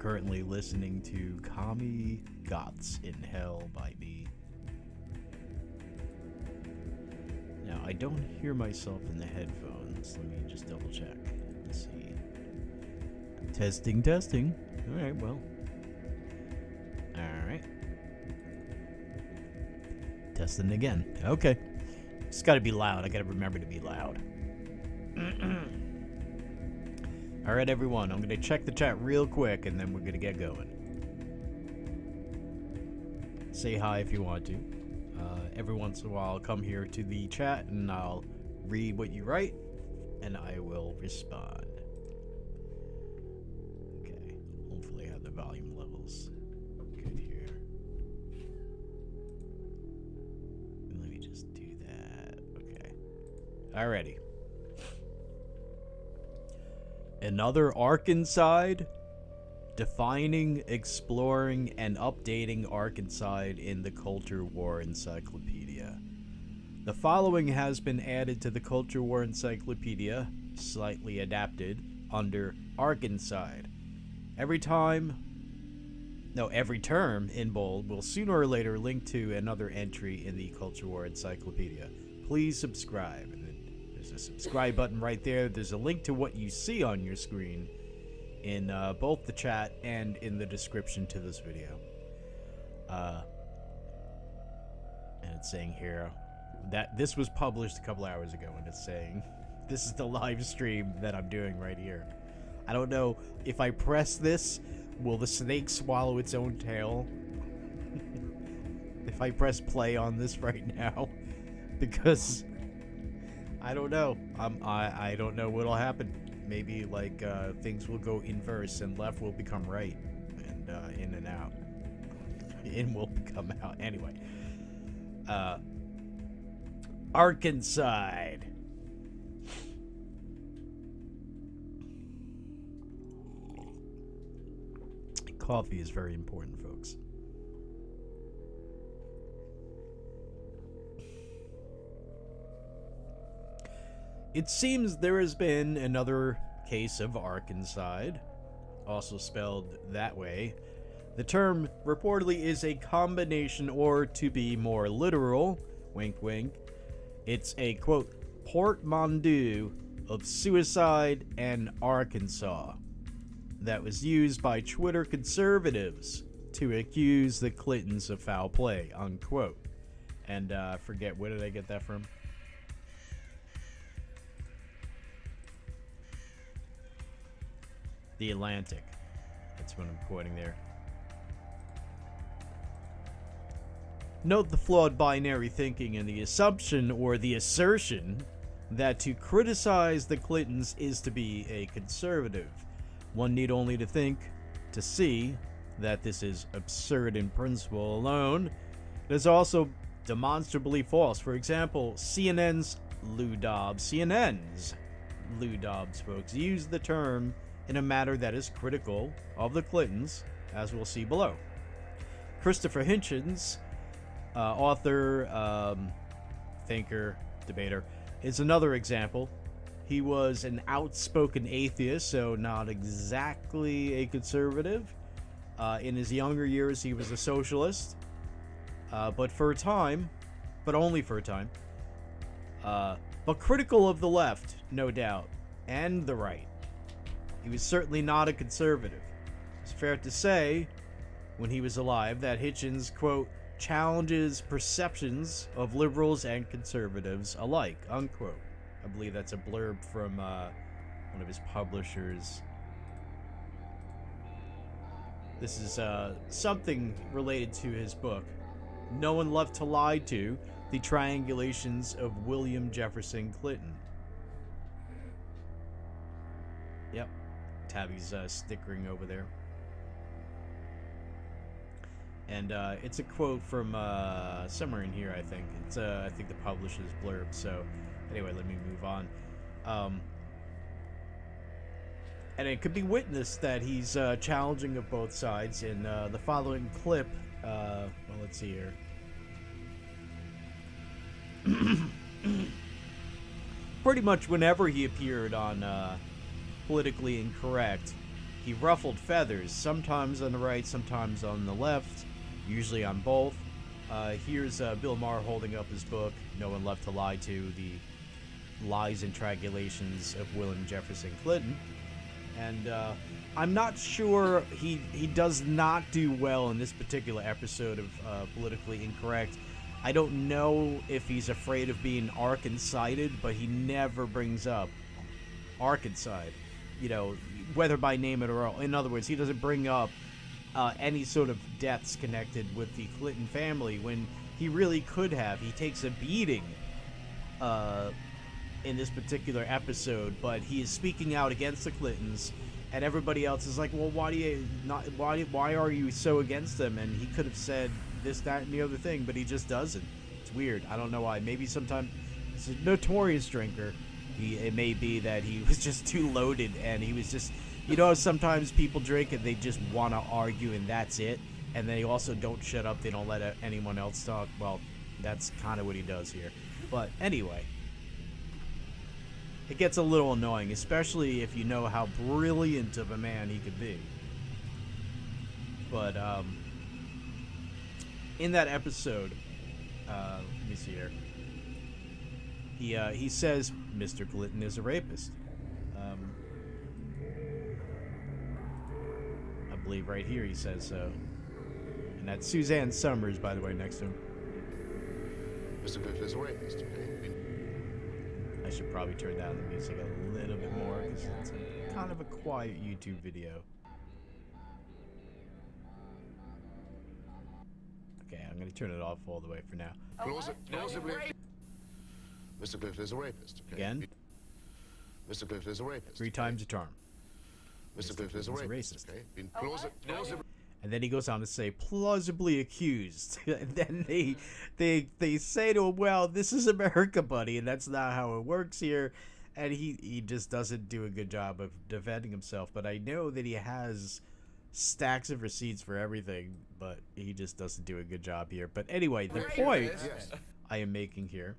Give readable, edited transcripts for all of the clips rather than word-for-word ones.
currently listening to Kami Gots in Hell by me. Now, I don't hear myself in the headphones. Let me just double check. Let's see. Testing. Alright, well. Alright. Testing again. Okay. It's gotta be loud. I gotta remember to be loud. Alright, everyone. I'm gonna check the chat real quick, and then we're gonna get going. Say hi if you want to. Every once in a while, I'll come here to the chat, and I'll read what you write, and I will respond. Okay. Hopefully I have the volume levels good here. Let me just do that. Okay. Alrighty. Another Arkancide? Defining, exploring, and updating Arkancide in the Culture War Encyclopedia. The following has been added to the Culture War Encyclopedia, slightly adapted, under Arkancide. Every term in bold will sooner or later link to another entry in the Culture War Encyclopedia. Please subscribe. And then there's a subscribe button right there. There's a link to what you see on your screen in both the chat and in the description to this video. And it's saying here that this was published a couple hours ago, and it's saying this is the live stream that I'm doing right here. I don't know if I press this, will the snake swallow its own tail? If I press play on this right now, because I don't know. I don't know what'll happen. Maybe like things will go inverse and left will become right, and in and out. In will become out. Anyway, Arkancide. Coffee is very important, folks. It seems there has been another case of Arkancide, also spelled that way. The term reportedly is a combination, or to be more literal, wink wink, it's a, quote, portmanteau of suicide and Arkansas that was used by Twitter conservatives to accuse the Clintons of foul play, unquote. And forget, where did I get that from? The Atlantic. That's what I'm quoting there. Note the flawed binary thinking and the assumption or the assertion that to criticize the Clintons is to be a conservative. One need only to see that this is absurd in principle alone. It is also demonstrably false. For example, CNN's Lou Dobbs, folks, use the term in a matter that is critical of the Clintons, as we'll see below. Christopher Hitchens, author, thinker, debater, is another example. He was an outspoken atheist, so not exactly a conservative. In his younger years, he was a socialist, but only for a time. But critical of the left, no doubt, and the right. He was certainly not a conservative. It's fair to say, when he was alive, that Hitchens, quote, challenges perceptions of liberals and conservatives alike, unquote. I believe that's a blurb from one of his publishers. This is something related to his book, No One Left to Lie To, The Triangulations of William Jefferson Clinton. Yep. Tabby's snickering over there. And it's a quote from somewhere in here, I think. It's I think the publisher's blurb. So anyway, let me move on. And it could be witnessed that he's challenging of both sides in the following clip. Well, let's see here. Pretty much whenever he appeared on Politically Incorrect, he ruffled feathers, sometimes on the right, sometimes on the left, usually on both. Here's Bill Maher holding up his book, No One Left to Lie To, The Lies and Triangulations of William Jefferson Clinton. And I'm not sure, he does not do well in this particular episode of Politically Incorrect. I don't know if he's afraid of being Arkancited, but he never brings up Arkancide, you know, whether by name or all. In other words, he doesn't bring up any sort of deaths connected with the Clinton family when he really could have. He takes a beating in this particular episode, but he is speaking out against the Clintons, and everybody else is like, well, why are you so against them? And he could have said this, that, and the other thing, but he just doesn't. It's weird. I don't know why. Maybe sometimes he's a notorious drinker. It may be that he was just too loaded, and he was just, you know, sometimes people drink and they just want to argue, and that's it. And they also don't shut up. They don't let anyone else talk. Well, that's kind of what he does here. But anyway, it gets a little annoying, especially if you know how brilliant of a man he could be. But in that episode, let me see here. He says Mr. Clinton is a rapist. I believe right here he says so. And that's Suzanne Summers, by the way, next to him. Mr. Clinton is a rapist, okay? I should probably turn down the music a little bit more because it's kind of a quiet YouTube video. Okay, I'm going to turn it off all the way for now. Plausibly. Mr. Clinton is a rapist, okay? Again? Mr. Clinton is a rapist. 3 times a charm. Mr. Clinton is a racist, okay? Been plausibly. And then he goes on to say, plausibly accused. And then they say to him, well, this is America, buddy, and that's not how it works here. And he just doesn't do a good job of defending himself. But I know that he has stacks of receipts for everything, but he just doesn't do a good job here. But anyway, the point I am making here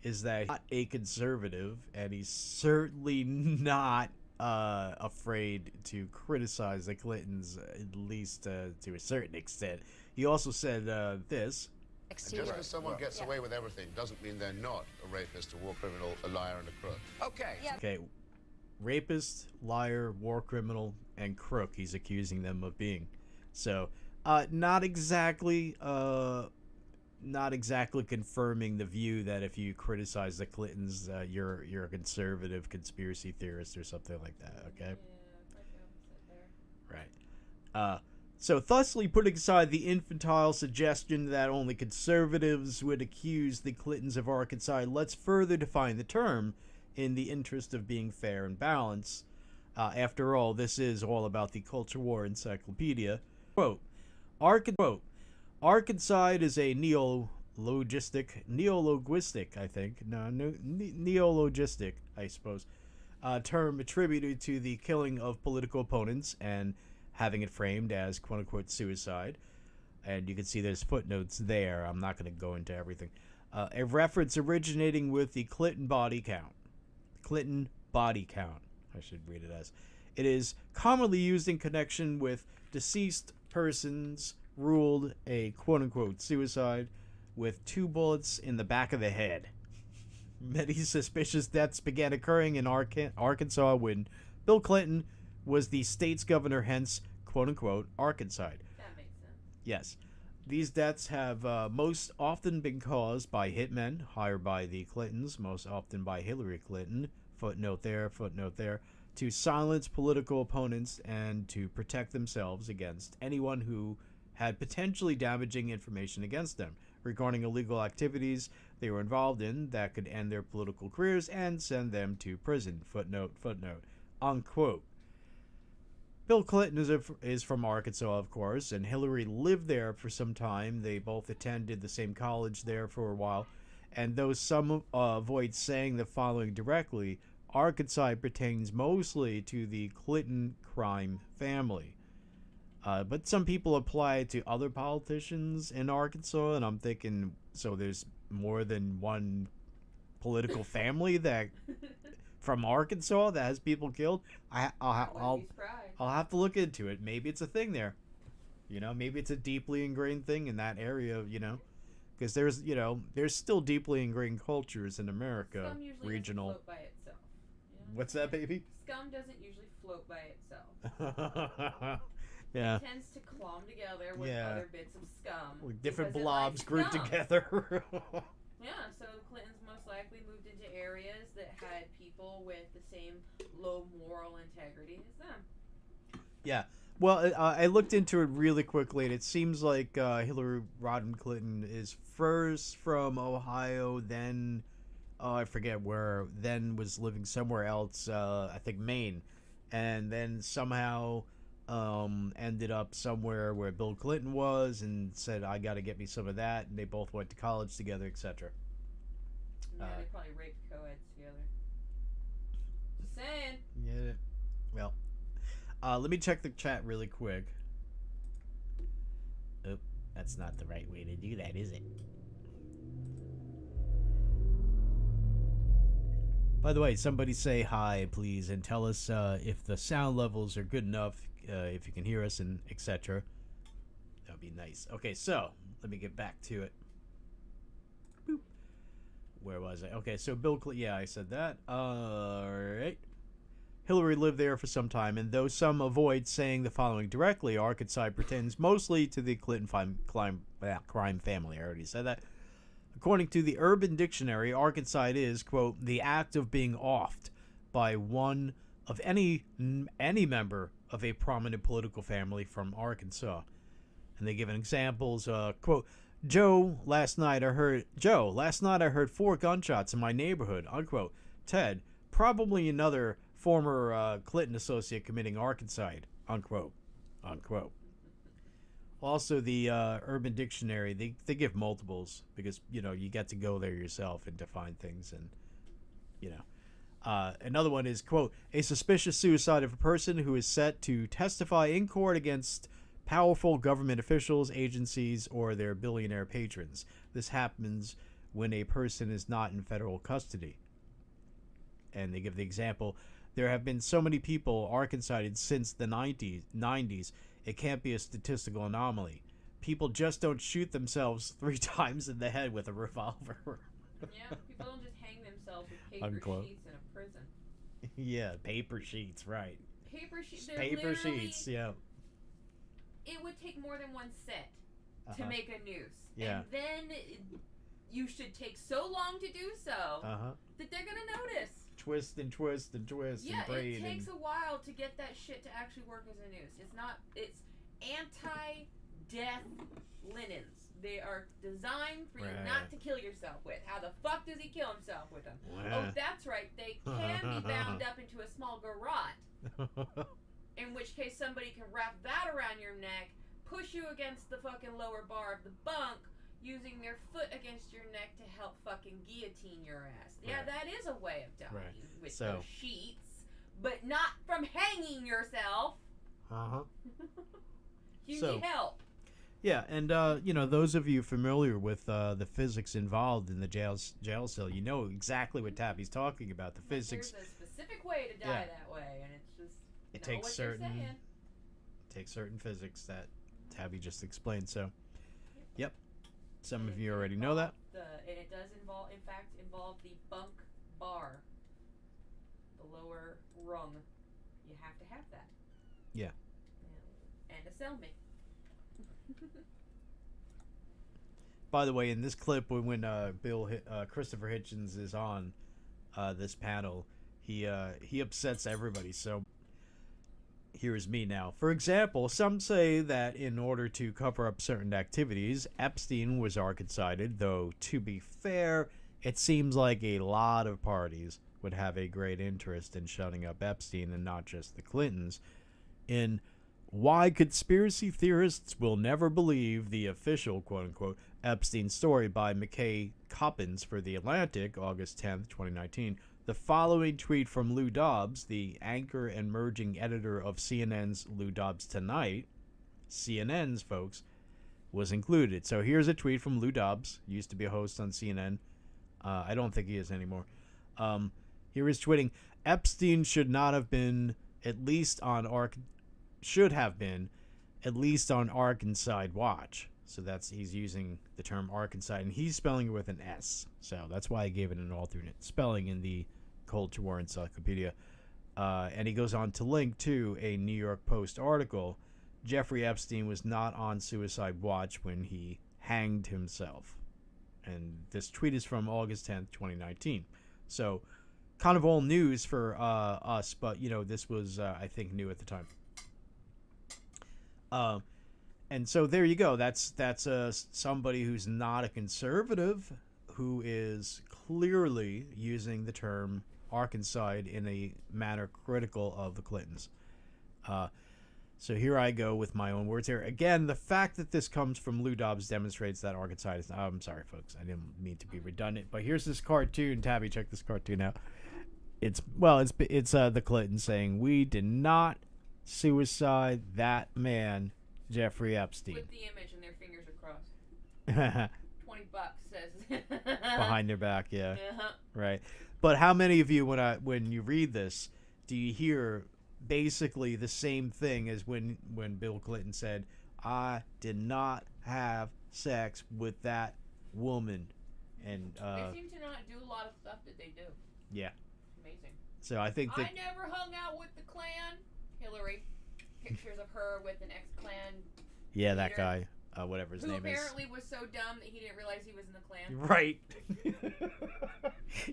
is that he's not a conservative, and he's certainly not afraid to criticize the Clintons, at least to a certain extent. He also said this. Just because someone gets away with everything doesn't mean they're not a rapist, a war criminal, a liar, and a crook. Okay. Yeah. Okay. Rapist, liar, war criminal, and crook he's accusing them of being. So, not exactly confirming the view that if you criticize the Clintons, you're a conservative conspiracy theorist or something like that, okay? Right. So thusly putting aside the infantile suggestion that only conservatives would accuse the Clintons of Arkancide, let's further define the term in the interest of being fair and balanced. After all, this is all about the Culture War Encyclopedia. Quote, Arkancide is a neologistic, I think, neologistic, I suppose, term attributed to the killing of political opponents and having it framed as quote-unquote suicide. And you can see there's footnotes there. I'm not going to go into everything. A reference originating with the Clinton body count. Clinton body count, I should read it as. It is commonly used in connection with deceased persons ruled a quote-unquote suicide with 2 bullets in the back of the head. Many suspicious deaths began occurring in Arkansas when Bill Clinton was the state's governor, hence quote-unquote Arkancide. That makes sense. Yes. These deaths have most often been caused by hitmen hired by the Clintons, most often by Hillary Clinton, footnote there, to silence political opponents and to protect themselves against anyone who had potentially damaging information against them regarding illegal activities they were involved in that could end their political careers and send them to prison, footnote, unquote. Bill Clinton is from Arkansas, of course, and Hillary lived there for some time. They both attended the same college there for a while. And though some avoid saying the following directly, Arkancide pertains mostly to the Clinton crime family. But some people apply it to other politicians in Arkansas, and I'm thinking, so there's more than one political family that from Arkansas that has people killed? I'll have to look into it. Maybe it's a thing there. Maybe it's a deeply ingrained thing in that area. Because there's still deeply ingrained cultures in America. Scum usually Regional. doesn't float by itself. What's that, baby? Scum doesn't usually float by itself. Yeah. It tends to clump together with other bits of scum. With different because blobs grouped scum. together. Yeah, so the Clintons most likely moved into areas that had people with the same low moral integrity as them. Yeah. Well, I looked into it really quickly, and it seems like Hillary Rodham Clinton is first from Ohio, then I forget where, then was living somewhere else, I think Maine, and then somehow ended up somewhere where Bill Clinton was and said, I got to get me some of that, and they both went to college together, etc. Yeah, they probably raped co-eds together. Just saying. Yeah. Well, let me check the chat really quick. Oh, that's not the right way to do that, is it? By the way, somebody say hi, please, and tell us if the sound levels are good enough, if you can hear us, and etc. That would be nice. Okay, so let me get back to it. Boop. Where was I? Okay, so Bill Clinton. Yeah, I said that. All right. Hillary lived there for some time, and though some avoid saying the following directly, Arkancide pertains mostly to the Clinton crime family. I already said that. According to the Urban Dictionary, Arkancide is, quote, the act of being offed by one of any member of a prominent political family from Arkansas. And they give examples, quote, Joe, last night I heard 4 gunshots in my neighborhood, unquote. Ted, probably another former Clinton associate committing Arkancide, unquote, unquote. Also, the Urban Dictionary, they give multiples because, you get to go there yourself and define things. And, another one is, quote, a suspicious suicide of a person who is set to testify in court against powerful government officials, agencies, or their billionaire patrons. This happens when a person is not in federal custody. And they give the example, there have been so many people Arkancided since the 90s. It can't be a statistical anomaly. People just don't shoot themselves 3 times in the head with a revolver. Yeah, people don't just hang themselves with paper Unquote. sheets in a prison. Yeah, paper sheets, right. Paper sheets. Paper sheets, yeah. It would take more than one set to make a noose. Yeah. And then you should take so long to do so that they're going to notice. Twist and twist and twist and braid. It takes a while to get that shit to actually work as a noose. It's anti-death linens. They are designed for you not to kill yourself with. How the fuck does he kill himself with them? Oh, that's right. They can be bound up into a small garrote. In which case somebody can wrap that around your neck, push you against the fucking lower bar of the bunk, using their foot against your neck to help fucking guillotine your ass. Yeah, that is a way of dying with those sheets, but not from hanging yourself. You need help. Yeah, and those of you familiar with the physics involved in the jail cell, you know exactly what Tabby's talking about. The physics. There's a specific way to die that way, and it's just it takes certain physics that Tabby just explained. So, yep. Some of you already know that. And it does involve the bunk bar, the lower rung. You have to have that. Yeah. And a cellmate. By the way, in this clip, when Christopher Hitchens is on this panel, he upsets everybody. So here is me now. For example, some say that in order to cover up certain activities, Epstein was Arkancided, though to be fair, it seems like a lot of parties would have a great interest in shutting up Epstein and not just the Clintons. In Why Conspiracy Theorists Will Never Believe the Official, quote-unquote, Epstein Story by McKay Coppins for The Atlantic, August 10th, 2019, the following tweet from Lou Dobbs, the anchor and merging editor of CNN's Lou Dobbs Tonight, CNN's, folks, was included. So here's a tweet from Lou Dobbs, used to be a host on CNN. I don't think he is anymore. Here is tweeting, Epstein should not have been at least on should have been at least on Arkancide watch. So he's using the term Arkancide, and he's spelling it with an S. So that's why I gave it an alternate spelling in the Culture War Encyclopedia. And he goes on to link to a New York Post article. Jeffrey Epstein was not on suicide watch when he hanged himself. And this tweet is from August 10th, 2019. So kind of old news for us, but, this was, I think, new at the time. And so there you go. That's somebody who's not a conservative who is clearly using the term Arkancide in a manner critical of the Clintons. So here I go with my own words here. Again, the fact that this comes from Lou Dobbs demonstrates that Arkancide is... I'm sorry, folks. I didn't mean to be redundant. But here's this cartoon. Tabby, check this cartoon out. It's the Clintons saying, "We did not suicide that man, Jeffrey Epstein." With the image and their fingers are crossed. $20 says behind their back, yeah. Uh-huh. Right. But how many of you, when you read this, do you hear basically the same thing as when Bill Clinton said, "I did not have sex with that woman"? And they seem to not do a lot of stuff that they do. Yeah. Amazing. So I think that I never hung out with the Klan. Hillary. Pictures of her with an ex-Klan. Yeah, that leader, guy. Whatever his name is. Who apparently was so dumb that he didn't realize he was in the Klan. Right.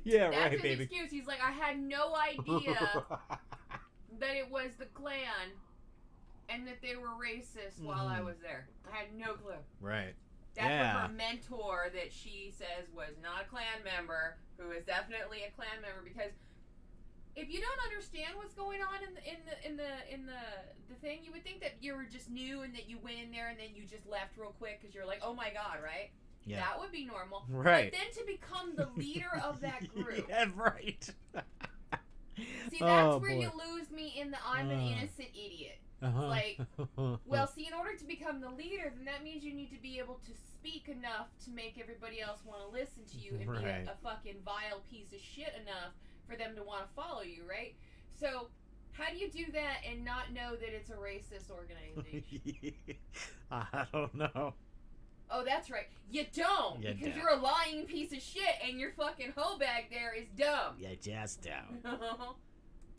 Yeah, That's right, his baby. excuse. He's like, I had no idea that it was the Klan and that they were racist while I was there. I had no clue. Right. That's Yeah. what her mentor, that she says was not a Klan member, who is definitely a Klan member, because if you don't understand what's going on in the thing, you would think that you were just new and that you went in there and then you just left real quick because you're like, oh my god, right? Yeah. That would be normal. Right. But then to become the leader of that group. Yeah, right. See, that's Oh, where boy. you lose me in the I'm an innocent idiot. Uh-huh. Like, well, see, in order to become the leader, then that means you need to be able to speak enough to make everybody else want to listen to you and be Right. a fucking vile piece of shit enough for them to want to follow you, right? So, how do you do that and not know that it's a racist organization? I don't know. Oh, that's right. You don't, You because don't. you're a lying piece of shit and your fucking hoe bag there is dumb. You just don't.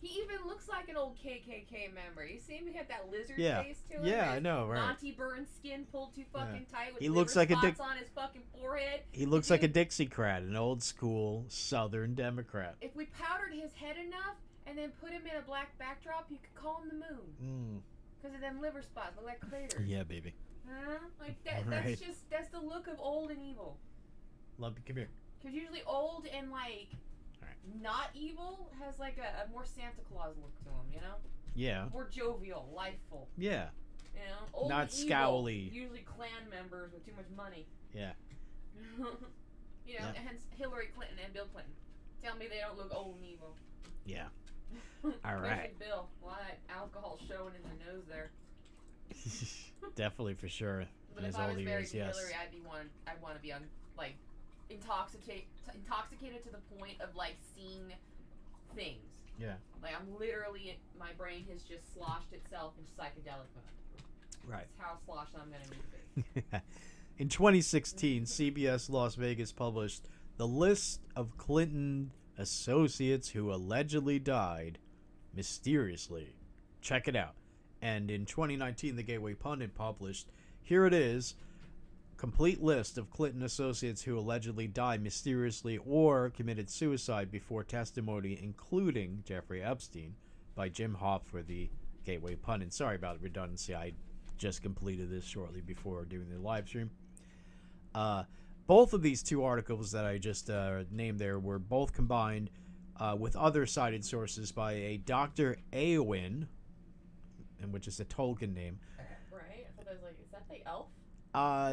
He even looks like an old KKK member. You see him? He had that lizard Yeah. face to him. Yeah, I his know, right. Monty Burns skin pulled too fucking tight with He liver looks like a spots dick- on his fucking forehead. He looks like a Dixiecrat, an old school Southern Democrat. If we powdered his head enough and then put him in a black backdrop, you could call him the moon. Because of them liver spots. Look like craters. Yeah, baby. Huh? Like, that's Right. that's the look of old and evil. Lumpy, come here. Because usually old and, like, Alright. not evil has, like, a more Santa Claus look to him, you know? Yeah. More jovial, lifeful. Yeah. You know? Old Not and evil, scowly. usually Klan members with too much money. Yeah. You know, Yeah. hence Hillary Clinton and Bill Clinton. Tell me they don't look old and evil. Yeah. Especially right. Bill. Well, that alcohol showing in the nose there. Definitely, for sure. But In his if I was older married years, to yes. Hillary, I'd want to be like intoxicated to the point of like seeing things. Yeah. Like I'm literally, my brain has just sloshed itself in psychedelic mode. Right. That's how sloshed I'm gonna need to be. In 2016, CBS Las Vegas published the list of Clinton associates who allegedly died mysteriously. Check it out. And in 2019, the Gateway Pundit published, here it is, complete list of Clinton associates who allegedly died mysteriously or committed suicide before testimony, including Jeffrey Epstein, by Jim Hoff for the Gateway Pundit. Sorry about the redundancy. I just completed this shortly before doing the live stream. Both of these two articles that I just named there were both combined with other cited sources by a Dr. Eowyn, and which is a Tolkien name. Right? I thought that was like, is that the elf?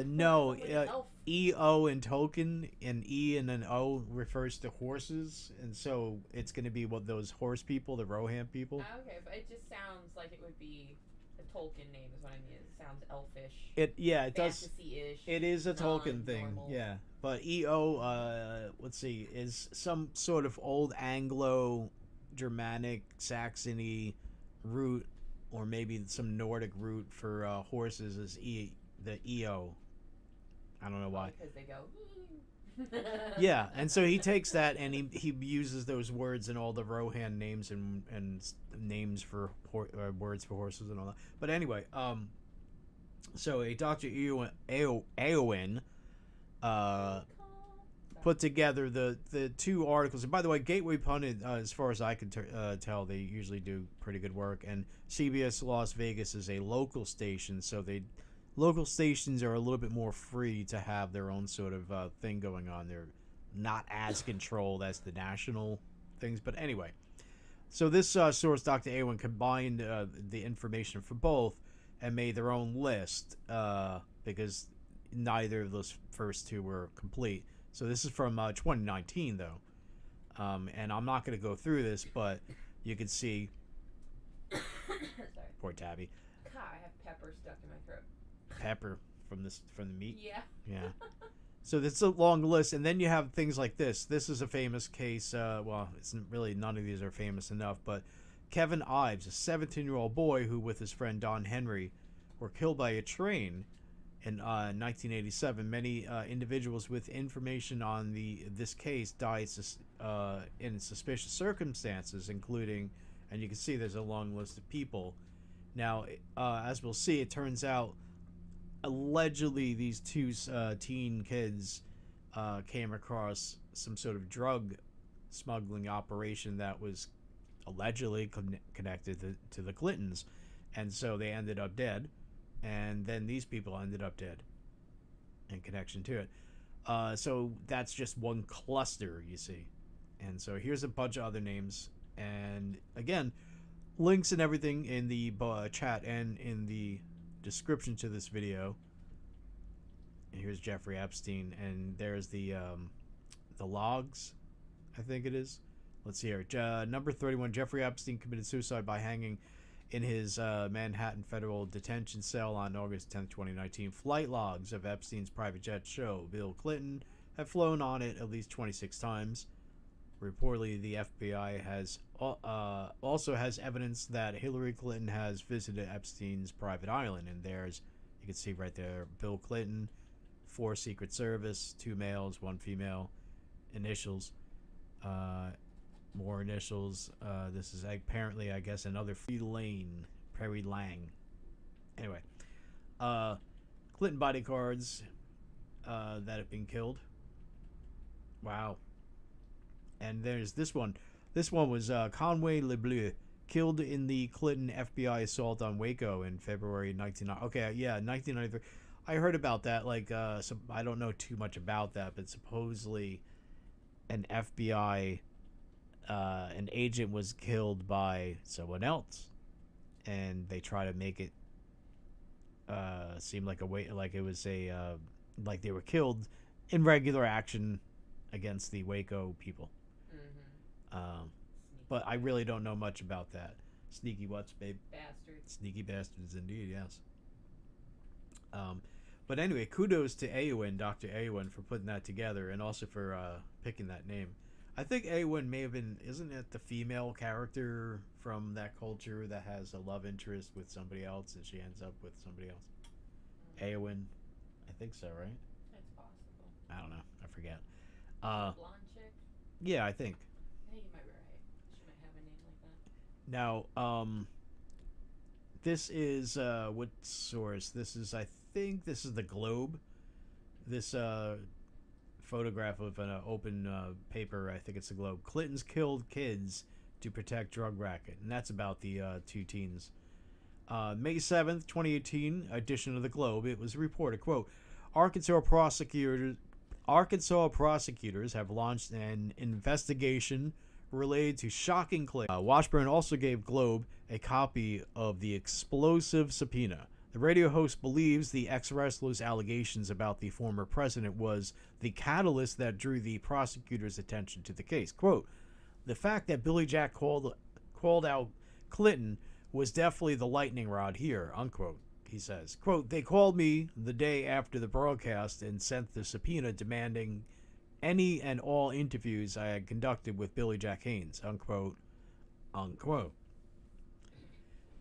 No, Like elf. E-O in Tolkien, and E and an O refers to horses, and so it's going to be what those horse people, the Rohan people. Okay, but it just sounds like it would be a Tolkien name is what I mean. It sounds elfish. It does. Fantasy-ish. It is a Tolkien thing, non-normal. yeah. But EO, let's see, is some sort of old Anglo-Germanic, Saxony root or maybe some Nordic root for horses is the eo. I don't know why. Because they go. Yeah, and so he takes that and he uses those words in all the Rohan names and names for words for horses and all that. But anyway, so a Dr. Eowyn put together the two articles. And by the way, Gateway Pundit, as far as I can tell, they usually do pretty good work. And CBS Las Vegas is a local station, so local stations are a little bit more free to have their own sort of thing going on. They're not as controlled as the national things. But anyway, so this source, Dr. Eowyn, combined the information for both and made their own list because neither of those first two were complete. So this is from 2019, though. And I'm not going to go through this, but you can see... Sorry. Poor Tabby. God, I have pepper stuck in my throat. Pepper from the meat? Yeah. Yeah. So it's a long list, and then you have things like this. This is a famous case. Well, it's really none of these are famous enough, but Kevin Ives, a 17-year-old boy who, with his friend Don Henry, were killed by a train in 1987. Many individuals with information on this case died in suspicious circumstances, including, and you can see there's a long list of people. Now, as we'll see, it turns out allegedly these two teen kids came across some sort of drug smuggling operation that was allegedly connected to the Clintons, and so they ended up dead, and then these people ended up dead in connection to it. So that's just one cluster, you see. And so here's a bunch of other names, and again, links and everything in the chat and in the description to this video. And here's Jeffrey Epstein, and there's the logs, I think it is. Let's see here. Number 31, Jeffrey Epstein committed suicide by hanging in his Manhattan federal detention cell on August 10th, 2019. Flight logs of Epstein's private jet show Bill Clinton have flown on it at least 26 times. Reportedly, the FBI has also has evidence that Hillary Clinton has visited Epstein's private island, and there's, you can see right there, Bill Clinton, 4 Secret Service, 2 males, 1 female, initials, more initials. This is apparently, I guess, another Perry Lang. Anyway, Clinton bodyguards that have been killed. Wow. And there's this one. This one was Conway LeBleu, killed in the Clinton FBI assault on Waco in February 1993. I heard about that. Like, I don't know too much about that, but supposedly an FBI an agent was killed by someone else, and they try to make it seem like it was like they were killed in regular action against the Waco people. But I really don't know much about that. Sneaky what's, babe? Bastards. Sneaky bastards indeed, yes. But anyway, kudos to Eowyn, Dr. Eowyn, for putting that together, and also for picking that name. I think Eowyn may have been, isn't it the female character from that culture that has a love interest with somebody else, and she ends up with somebody else? Eowyn, I think so, right? That's possible. I don't know, I forget. Blonde chick? Yeah, I think. I think you might be right. She might have a name like that. Now, this is what source? This is, I think, this is the Globe. This photograph of an open paper. I think it's the Globe. Clinton's killed kids to protect drug racket, and that's about the 2 teens. May 7th, 2018, edition of the Globe. It was reported, quote, Arkansas prosecutors have launched an investigation related to shocking claims. Washburn also gave Globe a copy of the explosive subpoena. The radio host believes the ex-wrestler's allegations about the former president was the catalyst that drew the prosecutor's attention to the case. Quote, the fact that Billy Jack called out Clinton was definitely the lightning rod here, unquote, he says. Quote, they called me the day after the broadcast and sent the subpoena demanding any and all interviews I had conducted with Billy Jack Haynes, unquote, unquote.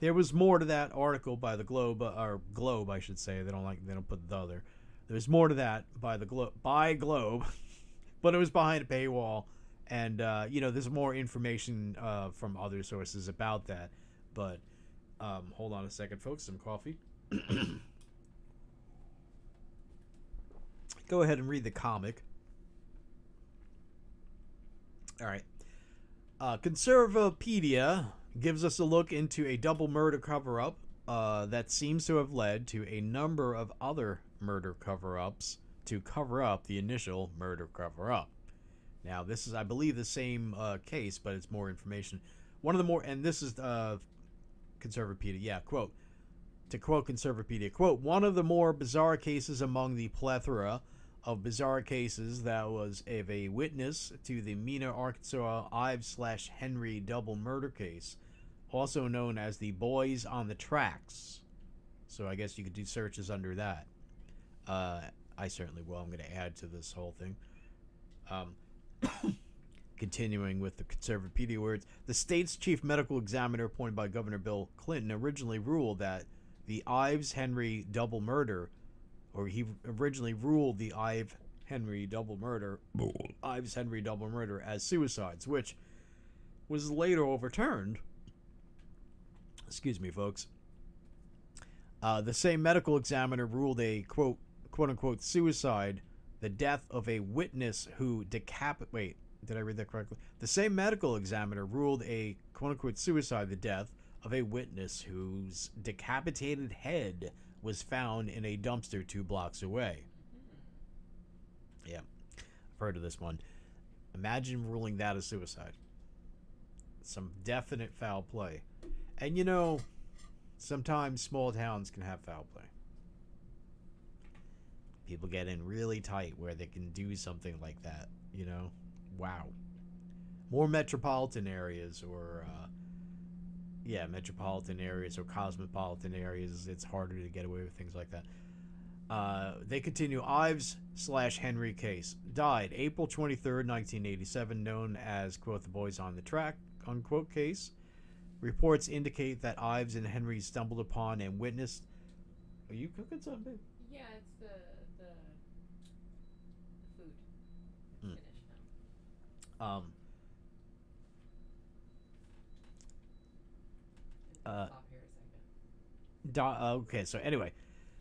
There was more to that article by the Globe, or Globe, I should say. They don't put the other. There's more to that by Globe, but it was behind a paywall, and there's more information from other sources about that. But hold on a second, folks. Some coffee. Go ahead and read the comic. All right. Conservapedia gives us a look into a double murder cover-up that seems to have led to a number of other murder cover-ups to cover up the initial murder cover-up. Now, this is, I believe, the same case, but it's more information. One of the more, and this is Conservapedia, yeah, quote, to quote Conservapedia, quote, one of the more bizarre cases among the plethora of bizarre cases that was of a witness to the Mena, Arkansas Ives/Henry double murder case, also known as the Boys on the Tracks. So I guess you could do searches under that. I certainly will. I'm going to add to this whole thing. Continuing with the Conservapedia words, the state's chief medical examiner appointed by Governor Bill Clinton originally ruled that the Ives-Henry double murder, or he originally ruled the Ives-Henry double murder as suicides, which was later overturned. Excuse me, folks. The same medical examiner ruled a quote-unquote suicide, the death of a witness who Wait, did I read that correctly? The same medical examiner ruled a quote-unquote suicide, the death of a witness whose decapitated head was found in a dumpster 2 blocks away. Yeah, I've heard of this one. Imagine ruling that a suicide. Some definite foul play. And sometimes small towns can have foul play. People get in really tight where they can do something like that, Wow. More metropolitan areas or metropolitan areas or cosmopolitan areas, it's harder to get away with things like that. They continue. Ives/Henry case. Died April 23rd, 1987, known as, quote, the Boys on the Track, unquote, case. Reports indicate that Ives and Henry stumbled upon and witnessed... Are you cooking something? Yeah, it's the food. It's finished now. Stop here a second. Okay, so anyway,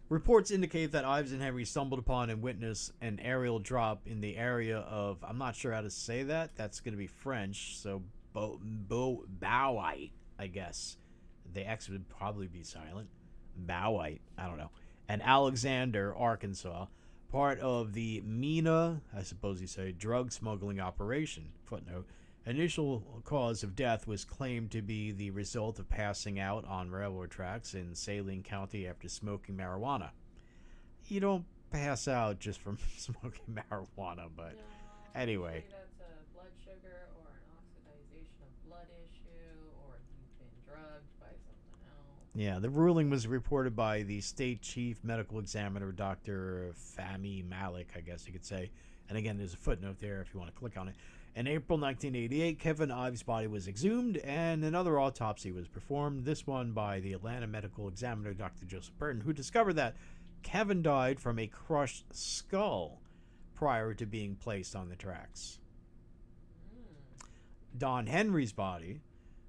reports indicate that Ives and Henry stumbled upon and witnessed an aerial drop in the area of, I'm not sure how to say that. That's going to be French, so Bowite, I guess. The X would probably be silent. Bowite, I don't know. And Alexander, Arkansas, part of the Mena, I suppose you say, drug smuggling operation. Footnote. Initial cause of death was claimed to be the result of passing out on railroad tracks in Saline County after smoking marijuana. You don't pass out just from smoking marijuana, but anyway. That's a blood sugar or an oxidization of blood issue, or you've been drugged by something else. Yeah, the ruling was reported by the state chief medical examiner, Dr. Fahmy Malik, I guess you could say. And again, there's a footnote there if you want to click on it. In April 1988, Kevin Ives' body was exhumed and another autopsy was performed, this one by the Atlanta medical examiner, Dr. Joseph Burton, who discovered that Kevin died from a crushed skull prior to being placed on the tracks. Don Henry's body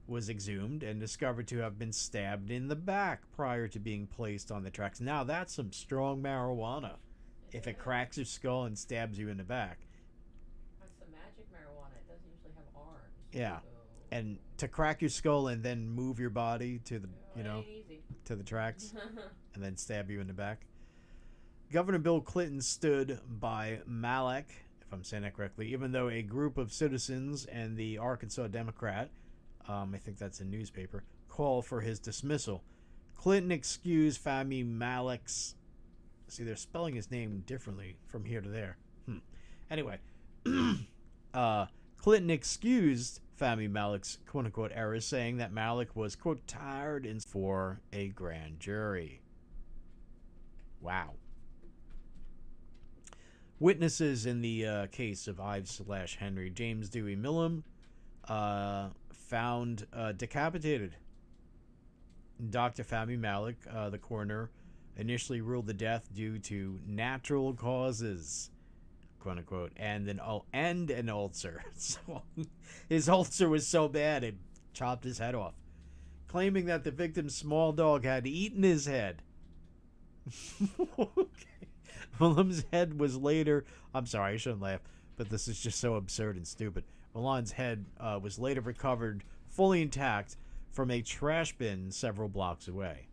was exhumed and discovered to have been stabbed in the back prior to being placed on the tracks. Now, that's some strong marijuana. If it cracks your skull and stabs you in the back. Yeah, and to crack your skull and then move your body to the, to the tracks, and then stab you in the back. Governor Bill Clinton stood by Malik, if I'm saying that correctly, even though a group of citizens and the Arkansas Democrat, I think that's a newspaper, called for his dismissal. Clinton excused Fahmy Malik's... See, they're spelling his name differently from here to there. Anyway, Clinton excused Fahmy Malik's quote-unquote errors, saying that Malik was, quote, tired and for a grand jury. Wow. Witnesses in the case of Ives/Henry, James Dewey Millam, found decapitated. Dr. Fahmy Malik, the coroner, initially ruled the death due to natural causes, quote unquote, and an ulcer. So his ulcer was so bad it chopped his head off, claiming that the victim's small dog had eaten his head. Okay. Willem's head was later. I'm sorry, I shouldn't laugh, but this is just so absurd and stupid. Milan's head was later recovered fully intact from a trash bin several blocks away.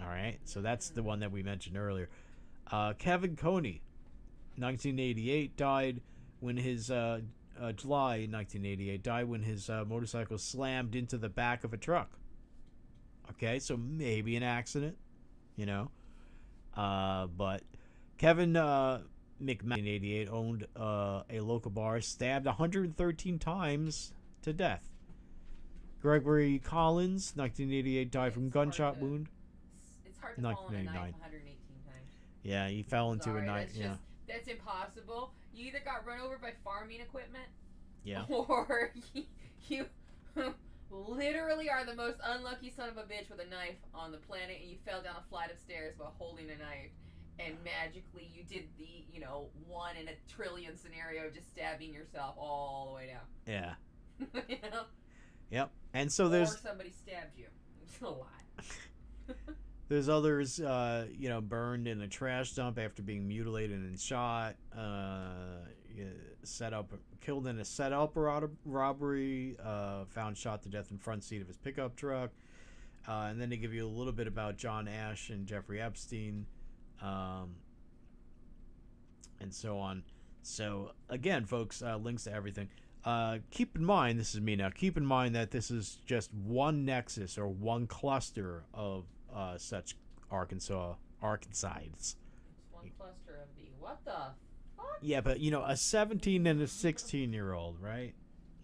All right, so that's the one that we mentioned earlier. Kevin Coney, 1988, died when his July 1988 died when his motorcycle slammed into the back of a truck. Okay, so maybe an accident, you know. But Kevin McMahon, 88, owned a local bar, stabbed 113 times to death. Gregory Collins, 1988, died from gunshot wound. It's hard to fall on a knife 118 times. Yeah, he fell into a knife. Yeah, that's impossible. You either got run over by farming equipment, yeah, or you literally are the most unlucky son of a bitch with a knife on the planet, and you fell down a flight of stairs while holding a knife, and magically you did the 1 in a trillion scenario, just stabbing yourself all the way down. Yeah. You know? Yep. And so there's. Or somebody stabbed you. It's a lot. There's others, burned in a trash dump after being mutilated and shot. Killed in a setup robbery. Found shot to death in front seat of his pickup truck. And then they give you a little bit about John Ash and Jeffrey Epstein, and so on. So again, folks, links to everything. Keep in mind, this is me now. Keep in mind that this is just one nexus or one cluster of such Arkancides. It's one cluster of the what the fuck? Yeah, but a 17 and a 16-year-old, right?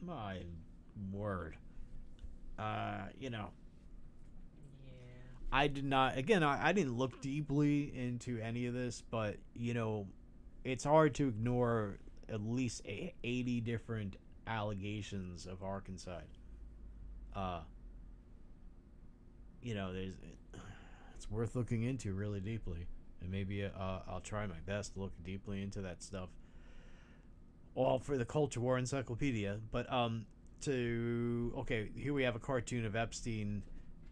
My word. Yeah. I did not. Again, I didn't look deeply into any of this, but it's hard to ignore at least 80 different allegations of Arkancide. It's worth looking into really deeply, and maybe I'll try my best to look deeply into that stuff. All for the Culture War Encyclopedia. But here we have a cartoon of Epstein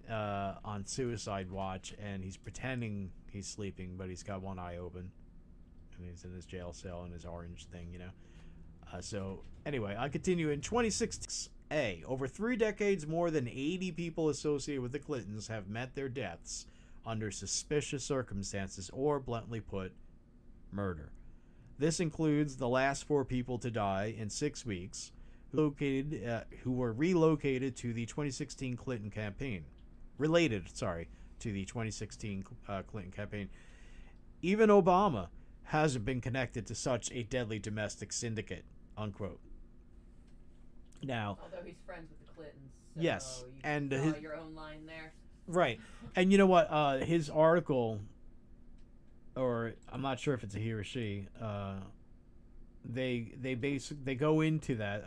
on suicide watch, and he's pretending he's sleeping, but he's got one eye open, and he's in his jail cell in his orange thing, So anyway, I continue. In 2016, over 3 decades, more than 80 people associated with the Clintons have met their deaths under suspicious circumstances, or bluntly put, murder. This includes the last 4 people to die in 6 weeks, who were relocated to the 2016 Clinton campaign. Related to the 2016 Clinton campaign. Even Obama hasn't been connected to such a deadly domestic syndicate, unquote. Now, although he's friends with the Clintons, so yes, you and draw your own line there. Right, and you know what? His article, or I'm not sure if it's a he or she. They go into that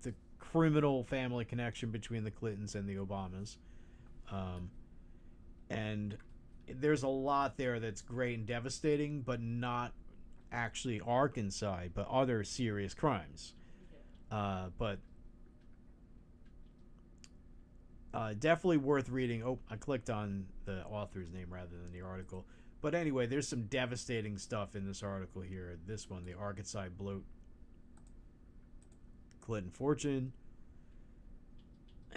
the criminal family connection between the Clintons and the Obamas, and there's a lot there that's great and devastating, but not actually Arkancide, but other serious crimes. But definitely worth reading. Oh, I clicked on the author's name rather than the article. But anyway, there's some devastating stuff in this article here. This one, the Arkancide bloat, Clinton fortune.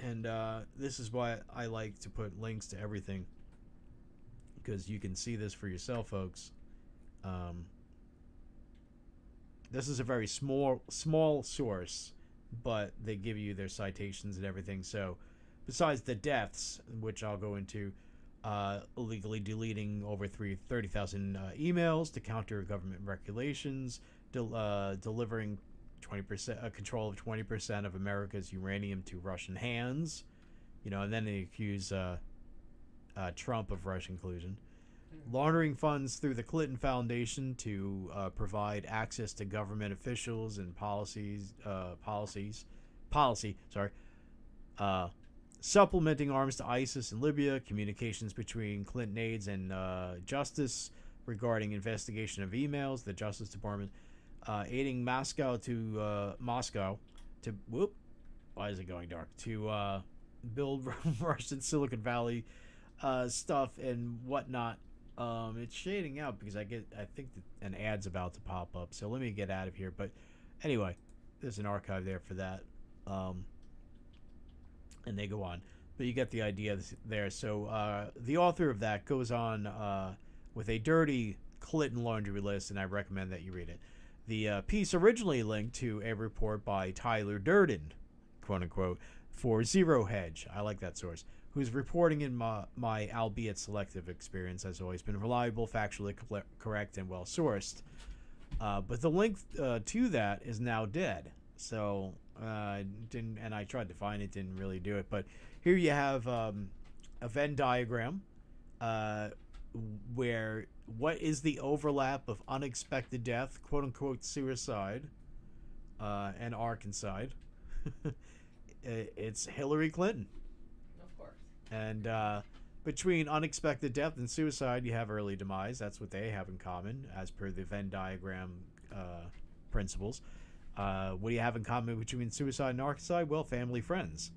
And this is why I like to put links to everything, because you can see this for yourself, folks. This is a very small source, but they give you their citations and everything. So besides the deaths, which I'll go into, illegally deleting over 30,000 emails to counter government regulations, delivering 20% control of 20% of America's uranium to Russian hands, and then they accuse Trump of Russian collusion, laundering funds through the Clinton Foundation to provide access to government officials and policy, supplementing arms to ISIS in Libya, communications between Clinton aides and Justice regarding investigation of emails, the Justice Department, aiding Moscow to why is it going dark? To build Russian Silicon Valley stuff and whatnot. It's shading out because I think that an ad's about to pop up. So let me get out of here. But anyway, there's an archive there for that. And they go on. But you get the idea there. So the author of that goes on with a dirty Clinton laundry list, and I recommend that you read it. The piece originally linked to a report by Tyler Durden, quote unquote, for Zero Hedge. I like that source. Whose reporting in my albeit selective experience has always been reliable, factually correct, and well sourced. But the link to that is now dead. So I tried to find it, didn't really do it. But here you have a Venn diagram where what is the overlap of unexpected death, quote unquote suicide, and Arkancide. It's Hillary Clinton. Of course. And between unexpected death and suicide, you have early demise. That's what they have in common, as per the Venn diagram principles. What do you have in common between suicide and Arkancide? Well, family, friends.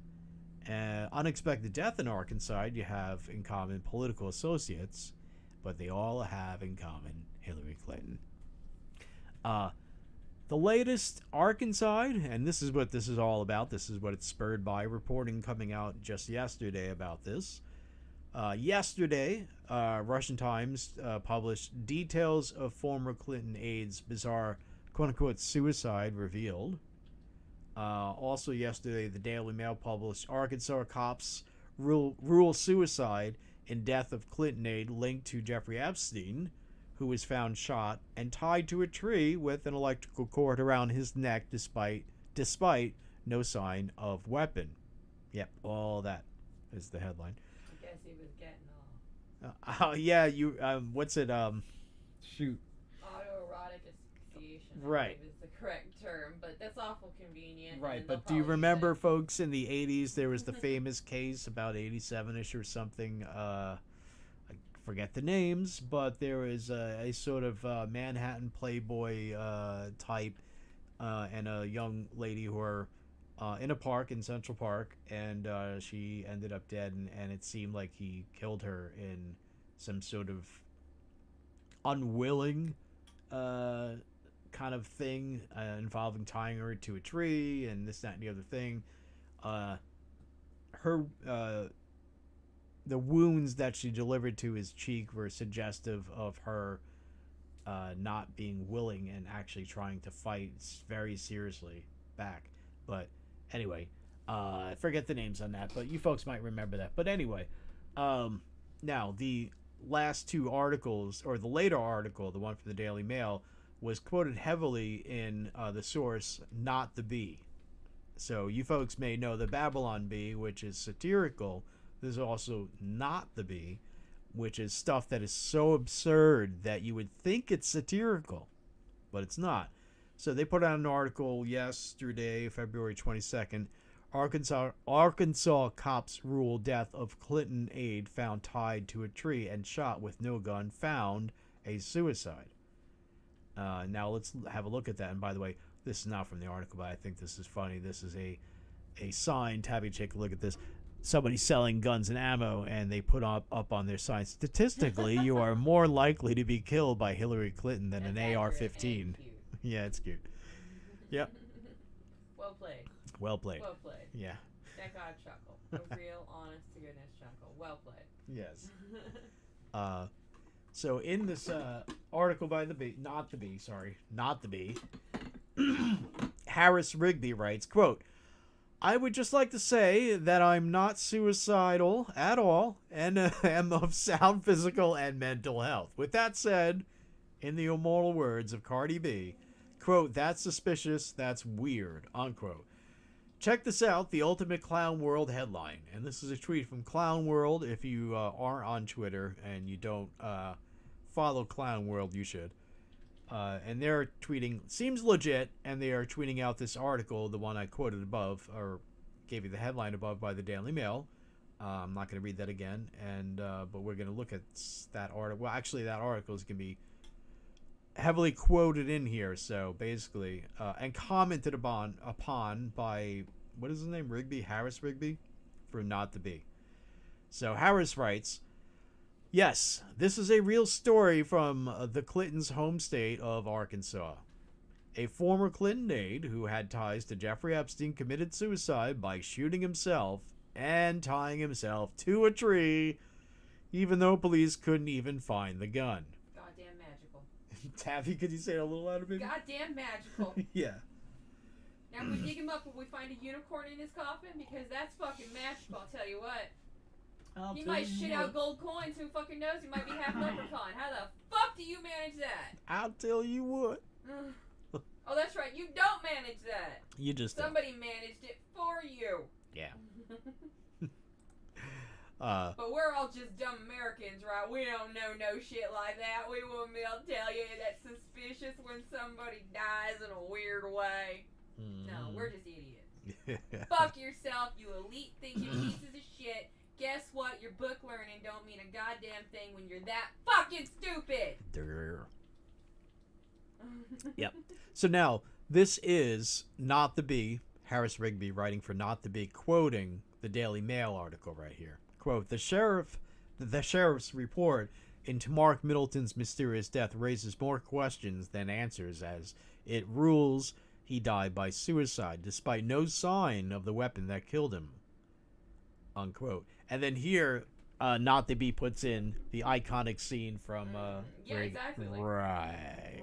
Unexpected death and Arkancide, you have in common political associates, but they all have in common Hillary Clinton. The latest Arkancide, and this is what this is all about. This is what it's spurred by. Reporting coming out just yesterday about this. Yesterday, Russian Times published details of former Clinton aide's bizarre quote-unquote suicide revealed. Also yesterday, the Daily Mail published Arkansas cops rule suicide in death of Clinton aide linked to Jeffrey Epstein, who was found shot and tied to a tree with an electrical cord around his neck despite no sign of weapon. Yep, all that is the headline. I guess he was getting all... yeah, you what's it shoot. Autoerotic asphyxiation. Right. Is the correct term, but that's awful convenient. Right, but do you remember, folks, in the 80s there was the famous case about 87ish or something, I forget the names, but there was a sort of Manhattan Playboy type and a young lady who were in a park in Central Park, and she ended up dead, and it seemed like he killed her in some sort of unwilling kind of thing involving tying her to a tree and this, that, and the other thing. The wounds that she delivered to his cheek were suggestive of her not being willing and actually trying to fight very seriously back. But anyway, I forget the names on that, but you folks might remember that. But anyway, now the last two articles, or the later article, the one from the Daily Mail, was quoted heavily in the source Not the Bee. So you folks may know the Babylon Bee, which is satirical. There's also Not the Bee, which is stuff that is so absurd that you would think it's satirical, but it's not. So they put out an article yesterday, February 22nd. Arkansas cops rule death of Clinton aide found tied to a tree and shot with no gun found a suicide. Now let's have a look at that. And by the way, this is not from the article, but I think this is funny. This is a sign. Tabby, take a look at this. Somebody selling guns and ammo, and they put up on their sign, statistically, you are more likely to be killed by Hillary Clinton than an AR-15. Yeah, it's cute. Yep. Well played. Well played. Well played. Yeah. That got a chuckle. A real, honest to goodness chuckle. Well played. Yes. So in this article by the Bee, not the Bee, Harris Rigby writes, quote, I would just like to say that I'm not suicidal at all and am of sound physical and mental health. With that said, in the immortal words of Cardi B, quote, that's suspicious, that's weird, unquote. Check this out, the Ultimate Clown World headline. And this is a tweet from Clown World. If you aren't on Twitter and you don't follow Clown World, you should. And they're tweeting, seems legit, and they are tweeting out this article, the one I quoted above, or gave you the headline above by the Daily Mail. I'm not going to read that again, and but we're going to look at that article. Well, actually, that article is going to be heavily quoted in here. So basically, and commented upon by, what is his name? Harris Rigby, for Not to Be. So Harris writes, yes, this is a real story from the Clintons' home state of Arkansas. A former Clinton aide who had ties to Jeffrey Epstein committed suicide by shooting himself and tying himself to a tree, even though police couldn't even find the gun. Goddamn magical. Taffy, could you say it a little louder, baby? Goddamn magical. Yeah. Now, if we dig him up, will we find a unicorn in his coffin? Because that's fucking magical, I'll tell you what. He might shit out gold coins, who fucking knows? He might be half leprechaun. How the fuck do you manage that? I'll tell you what. Oh, that's right, you don't manage that. You just Somebody managed it for you. Yeah. But we're all just dumb Americans, right? We don't know no shit like that. We won't be able to tell you that's suspicious when somebody dies in a weird way. No, we're just idiots. Fuck yourself, you elite thinking pieces of shit. Guess what? Your book learning don't mean a goddamn thing when you're that fucking stupid. Yep. So now, this is Not the Bee, Harris Rigby writing for Not the Bee, quoting the Daily Mail article right here. Quote, the sheriff's report into Mark Middleton's mysterious death raises more questions than answers, as it rules he died by suicide, despite no sign of the weapon that killed him. Unquote. And then here, Not the Bee puts in the iconic scene from yeah, exactly. Right.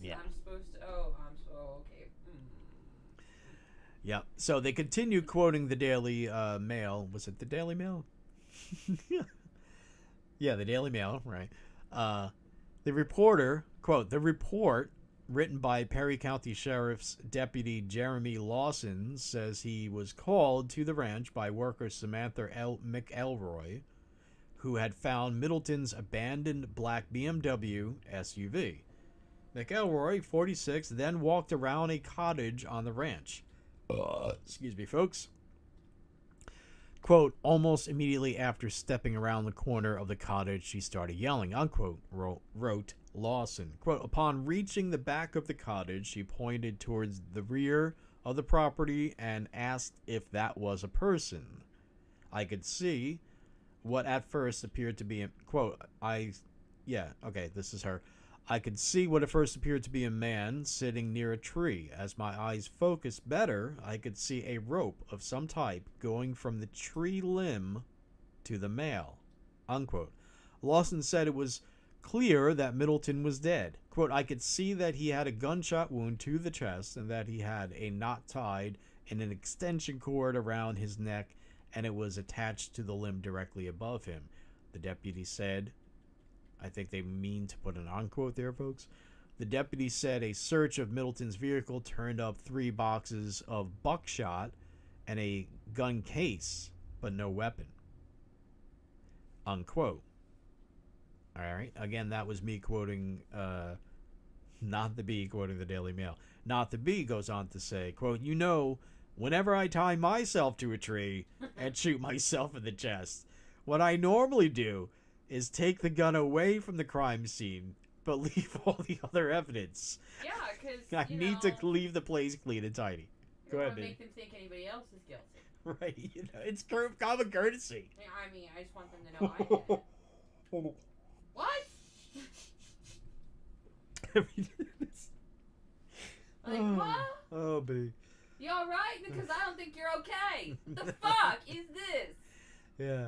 Yeah. I'm supposed to. Oh, okay. Yep. So they continue quoting the Daily Mail. Was it the Daily Mail? Yeah, the Daily Mail, right. The reporter, quote, the report written by Perry County Sheriff's Deputy Jeremy Lawson says he was called to the ranch by worker Samantha McElroy, who had found Middleton's abandoned black BMW SUV. McElroy, 46, then walked around a cottage on the ranch. Excuse me, folks. Quote, almost immediately after stepping around the corner of the cottage, she started yelling, unquote, wrote Lawson. Quote, upon reaching the back of the cottage, she pointed towards the rear of the property and asked if that was a person. I could see what at first appeared to be, quote, this is her. I could see what at first appeared to be a man sitting near a tree. As my eyes focused better, I could see a rope of some type going from the tree limb to the male. Unquote. Lawson said it was clear that Middleton was dead. Quote, I could see that he had a gunshot wound to the chest and that he had a knot tied in an extension cord around his neck, and it was attached to the limb directly above him. The deputy said, I think they mean to put an unquote there, folks. The deputy said a search of Middleton's vehicle turned up 3 boxes of buckshot and a gun case, but no weapon. Unquote. All right. Again, that was me quoting, Not the Bee quoting the Daily Mail. Not the Bee goes on to say, quote, you know, whenever I tie myself to a tree and shoot myself in the chest, what I normally do is take the gun away from the crime scene, but leave all the other evidence. Yeah, because I need to leave the place clean and tidy. Go ahead, make them think anybody else is guilty. Right, it's common courtesy. I mean, I just want them to know I did it. What? What? Oh, babe. You alright? Because I don't think you're okay. What the fuck is this? Yeah.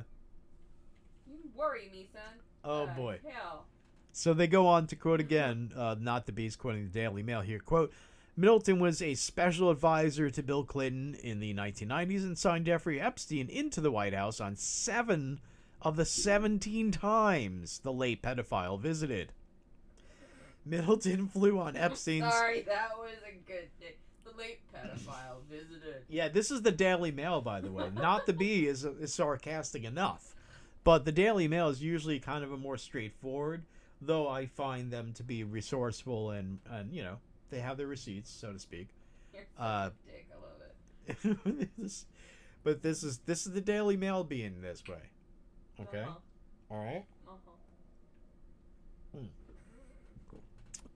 You worry me, son. Oh, boy. Hell. So they go on to quote again, Not the Beast quoting the Daily Mail here, quote, Middleton was a special advisor to Bill Clinton in the 1990s and signed Jeffrey Epstein into the White House on 7 of the 17 times the late pedophile visited. Middleton flew on Epstein's... Sorry, that was a good thing. The late pedophile visited. Yeah, this is the Daily Mail, by the way. Not the Bee is sarcastic enough. But the Daily Mail is usually kind of a more straightforward, though I find them to be resourceful and you know, they have their receipts, so to speak. You're such a dick. I love it. But this is the Daily Mail being this way. Okay. Uh-huh. All right. Uh-huh.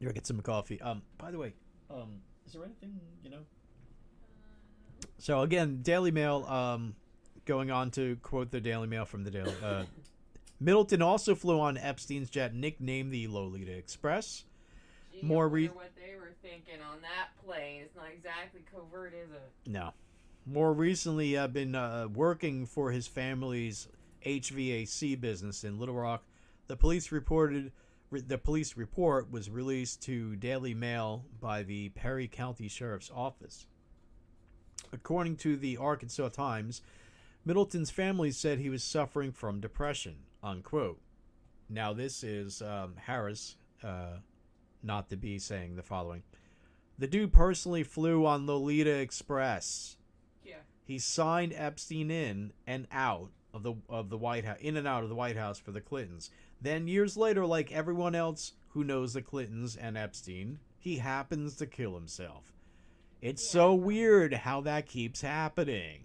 You'll get some coffee. By the way, is there anything, So again, Daily Mail, going on to quote the Daily Mail from the Daily, Middleton also flew on Epstein's jet nicknamed the Lolita Express. Gee, More I wonder what they were thinking on that plane. It's not exactly covert, is it? No. More recently, I've been working for his family's HVAC business in Little Rock. The police report was released to Daily Mail by the Perry County Sheriff's Office. According to the Arkansas Times, Middleton's family said he was suffering from depression, unquote. Now, this is Harris, not to be saying the following. The dude personally flew on Lolita Express. Yeah. He signed Epstein in and out of the White House, in and out of the White House for the Clintons. Then years later, like everyone else who knows the Clintons and Epstein, he happens to kill himself. It's so weird how that keeps happening.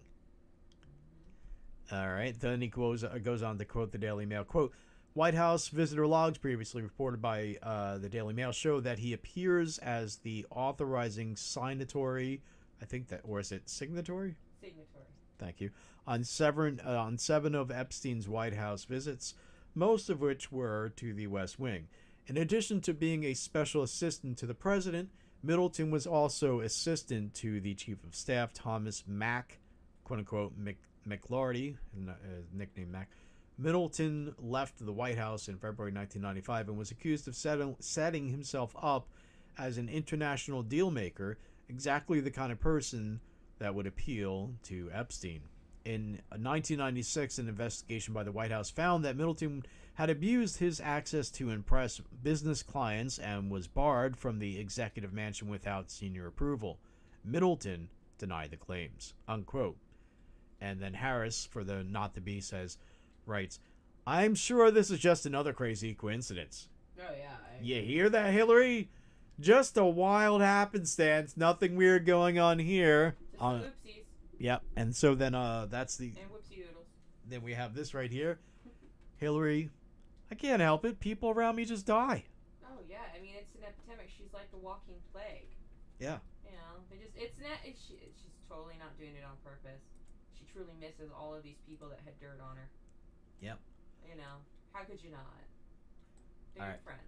All right. Then he goes on to quote the Daily Mail. Quote, White House visitor logs previously reported by the Daily Mail show that he appears as the authorizing signatory, or is it signatory? Signatory. Thank you. On seven of Epstein's White House visits, most of which were to the West Wing. In addition to being a special assistant to the president, Middleton was also assistant to the Chief of Staff, Thomas Mack, quote-unquote, McLarty, nickname Mack. Middleton left the White House in February 1995 and was accused of setting himself up as an international deal maker, exactly the kind of person that would appeal to Epstein. In 1996, an investigation by the White House found that Middleton had abused his access to impress business clients and was barred from the executive mansion without senior approval. Middleton denied the claims, unquote. And then Harris, for the not to be, writes, I'm sure this is just another crazy coincidence. Oh, yeah. You hear that, Hillary? Just a wild happenstance. Nothing weird going on here. Just oopsies. Yep. And so then that's the... And whoopsie doodles. Then we have this right here. Hillary, I can't help it. People around me just die. Oh, yeah. I mean, it's an epidemic. She's like the walking plague. Yeah. You know, she's totally not doing it on purpose. She truly misses all of these people that had dirt on her. Yep. You know, how could you not? They're All your right. friends.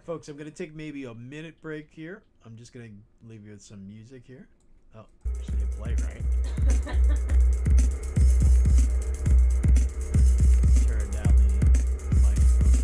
Folks, I'm going to take maybe a minute break here. I'm just going to leave you with some music here. Oh, she didn't play right. Turn down the microphone.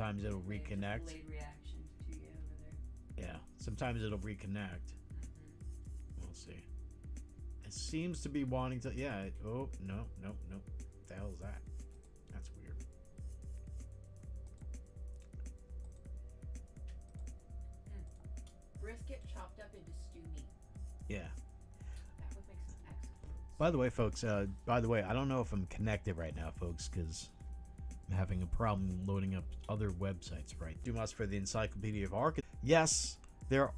sometimes it'll Okay, just reconnect. delayed reaction to you over there. Yeah, sometimes it'll reconnect. We'll see. It seems to be wanting to. Yeah. Oh no. What the hell is that? That's weird. Brisket chopped up into stew meat. Yeah. That would make some excellent. By the way, folks. I don't know if I'm connected right now, folks, because I'm having a problem loading up other websites. Right. Dumas for the Encyclopedia of Arkancide. Yes, there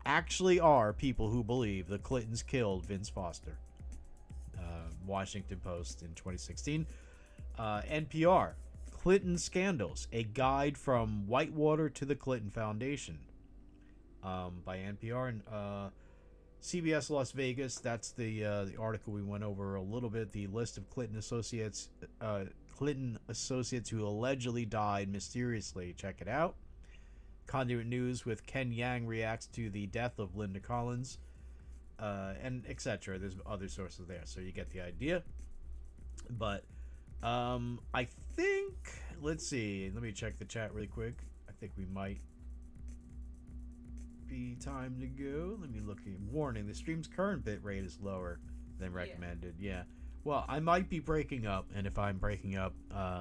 actually are people who believe the Clintons killed Vince Foster. Washington Post in 2016. NPR, Clinton Scandals, a guide from Whitewater to the Clinton Foundation, by NPR. And CBS Las Vegas, that's the article we went over a little bit. The list of Clinton associates who allegedly died mysteriously. Check it out. Conduit News with Ken Yang reacts to the death of Linda Collins, and etc. There's other sources there, so you get the idea. But I think, let's see, let me check the chat really quick. I think we might be time to go. Let me look at warning. The stream's current bit rate is lower than recommended. Yeah. Well, I might be breaking up, and if I'm breaking up,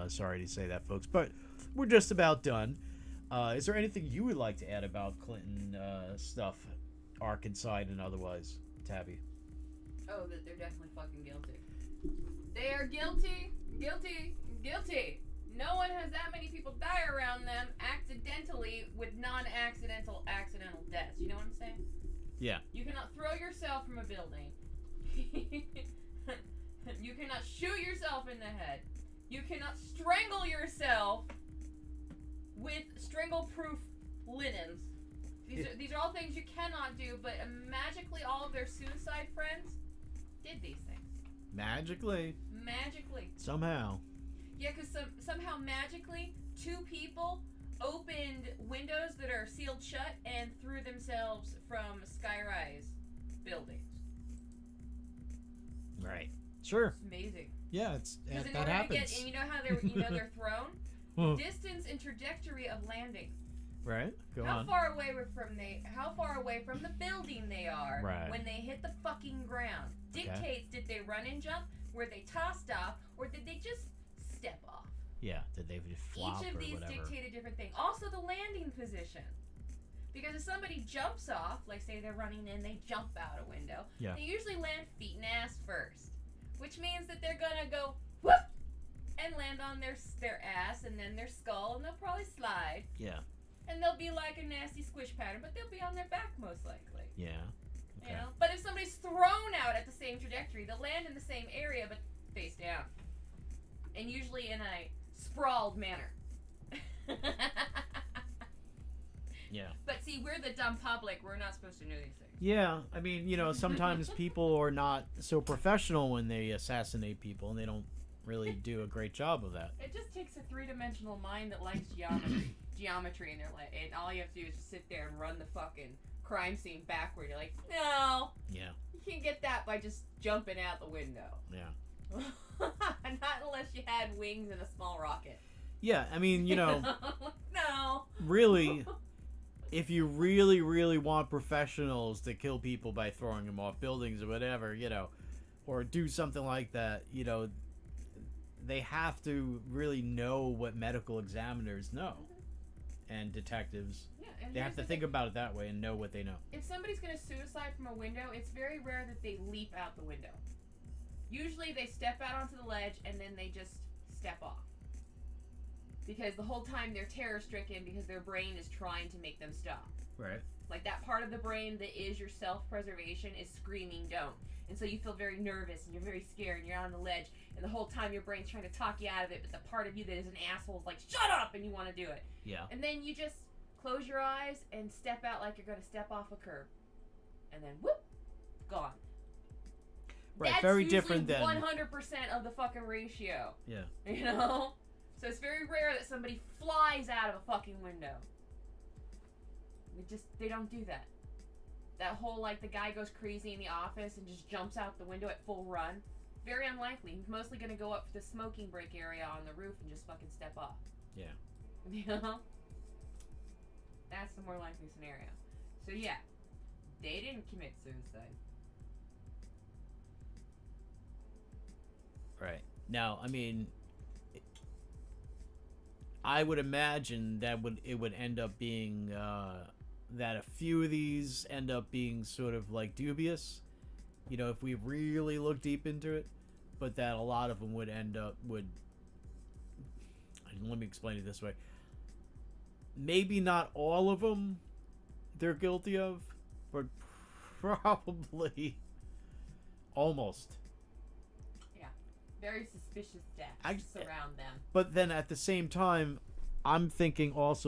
sorry to say that, folks, but we're just about done. Is there anything you would like to add about Clinton stuff, Arkancide and otherwise, Tabby? Oh, that they're definitely fucking guilty. They are guilty. No one has that many people die around them accidentally with non-accidental deaths. You know what I'm saying? Yeah. You cannot throw yourself from a building. You cannot shoot yourself in the head. You cannot strangle yourself with strangle-proof linens. These are all things you cannot do, but magically all of their suicide friends did these things. Magically. Somehow. Yeah, because somehow magically 2 people opened windows that are sealed shut and threw themselves from skyrise buildings. Right. Sure. It's amazing. Yeah, that happens. And you know how they're thrown? Distance and trajectory of landing. Right. Go How on. far away from the building they are when they hit the fucking ground dictates did they run and jump, were they tossed off, or did they just step off? Yeah, did they just flop Each of these dictate a different thing. Also the landing position. Because if somebody jumps off, like say they're running and they jump out a window, they usually land feet and ass first. Which means that they're gonna go whoop and land on their ass and then their skull, and they'll probably slide. Yeah. And they'll be like a nasty squish pattern, but they'll be on their back most likely. Yeah. Okay. You know? But if somebody's thrown out at the same trajectory, they'll land in the same area but face down. And usually in a sprawled manner. Yeah. But see, we're the dumb public. We're not supposed to know these things. Yeah, I mean, sometimes people are not so professional when they assassinate people, and they don't really do a great job of that. It just takes a 3-dimensional mind that likes geometry in their life, and all you have to do is just sit there and run the fucking crime scene backward. You're like, no. Yeah. You can't get that by just jumping out the window. Yeah. Not unless you had wings and a small rocket. Yeah, I mean, No. Really, if you really, really want professionals to kill people by throwing them off buildings or whatever, or do something like that, they have to really know what medical examiners know. And detectives. Yeah, and they have to think about it that way and know what they know. If somebody's going to suicide from a window, it's very rare that they leap out the window. Usually they step out onto the ledge and then they just step off. Because the whole time they're terror-stricken because their brain is trying to make them stop. Right. Like that part of the brain that is your self-preservation is screaming don't. And so you feel very nervous and you're very scared and you're on the ledge and the whole time your brain's trying to talk you out of it, but the part of you that is an asshole is like, shut up! And you want to do it. Yeah. And then you just close your eyes and step out like you're going to step off a curb. And then whoop, gone. Right, That's very usually different than 100% of the fucking ratio. Yeah. You know? So it's very rare that somebody flies out of a fucking window. They don't do that. That whole, like, the guy goes crazy in the office and just jumps out the window at full run. Very unlikely. He's mostly going to go up to the smoking break area on the roof and just fucking step off. Yeah. You know? That's the more likely scenario. So yeah, they didn't commit suicide. Right. Now, I mean, I would imagine that it would end up being that a few of these end up being sort of like dubious, you know, if we really look deep into it, but that a lot of them would end up let me explain it this way. Maybe not all of them they're guilty of, but probably almost. Yeah. Very suspicious deaths surround them. But then at the same time, I'm thinking also